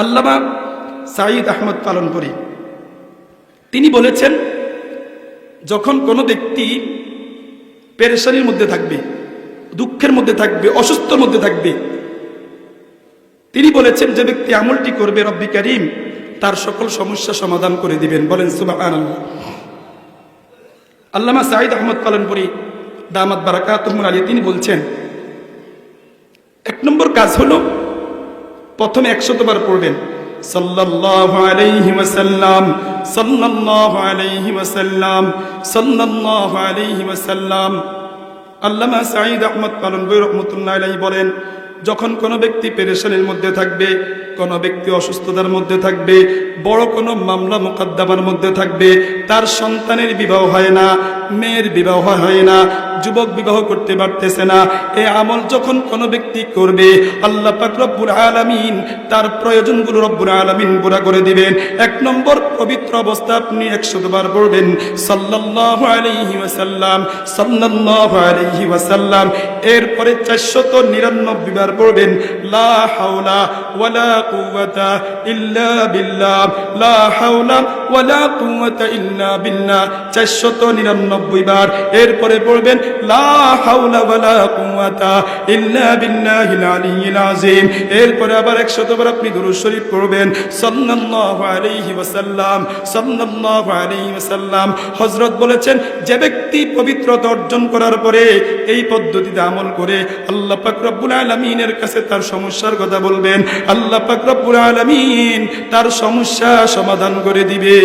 আল্লামা সাঈদ আহমদ পালনপুরী তিনি বলেছেন, যখন কোনো ব্যক্তি পেরেশানির মধ্যে থাকবে, দুঃখের মধ্যে থাকবে, অসুস্থর মধ্যে থাকবে, তিনি বলেছেন যে ব্যক্তি আমলটি করবে রব্বি কারীম তার সকল সমস্যা সমাধান করে দিবেন। বলেন সুবহানাল্লাহ। আল্লামা সাঈদ আহমদ পালনপুরী দামাত বারাকাতুহুল আলিয়া তিনি বলছেন, এক নম্বর কাজ হলো প্রথমে 100 বার পড়বেন সাল্লাল্লাহু আলাইহি ওয়াসাল্লাম, সাল্লাল্লাহু আলাইহি ওয়াসাল্লাম, সাল্লাল্লাহু আলাইহি ওয়াসাল্লাম। আল্লামা সাঈদ আহমদ পালনপুরী রাহমাতুল্লাহি আলাইহি বলেন, যখন কোনো ব্যক্তি পেরেশানির মধ্যে থাকবে, কোনো ব্যক্তি অসুস্থতার মধ্যে থাকবে, বড় কোনো মামলা মোকদ্দমার মধ্যে থাকবে, তার সন্তানের বিবাহ হয় না, মেয়ের বিবাহ হয় না, যুবক বিবাহ করতে পারতেছে না, এই আমল যখন কোনো ব্যক্তি করবে আল্লাহ পাক রব্বুল আলামিন তার প্রয়োজনগুলো রব্বুল আলামিন পুরা করে দিবেন। এক নম্বর পবিত্র অবস্থা আপনি 100 বার পড়বেন সাল্লাল্লাহু আলাইহি ওয়াসাল্লাম, সাল্লাল্লাহু আলাইহি ওয়াসাল্লাম। এরপরে 499 বার পড়বেন লা হাওলা ওয়ালা কুওয়াতা ইল্লা বিল্লাহ, লা হাওলা ওয়ালা কুওয়াতা ইল্লা বিল্লাহ 499 বার। এরপরে পড়বেন লা হাওলা ওয়ালা কুওয়াতা ইল্লা বিল্লাহিল আলিয়্যিল আযীম। এরপরে আবার 100 বার আপনি দুরূদ শরীফ পড়বেন সাল্লাল্লাহু আলাইহি ওয়াসাল্লাম, সাল্লাল্লাহু আলাইহি ওয়াসাল্লাম। হযরত বলেছেন, যে ব্যক্তি পবিত্রতা অর্জন করার পরে এই পদ্ধতিতে আমল করে আল্লাহ পাক রব্বুল আলামিনের কাছে তার সমস্যার কথা বলবেন, আল্লাহ পাক রব্বুল আলামিন তার সমস্যা সমাধান করে দিবে।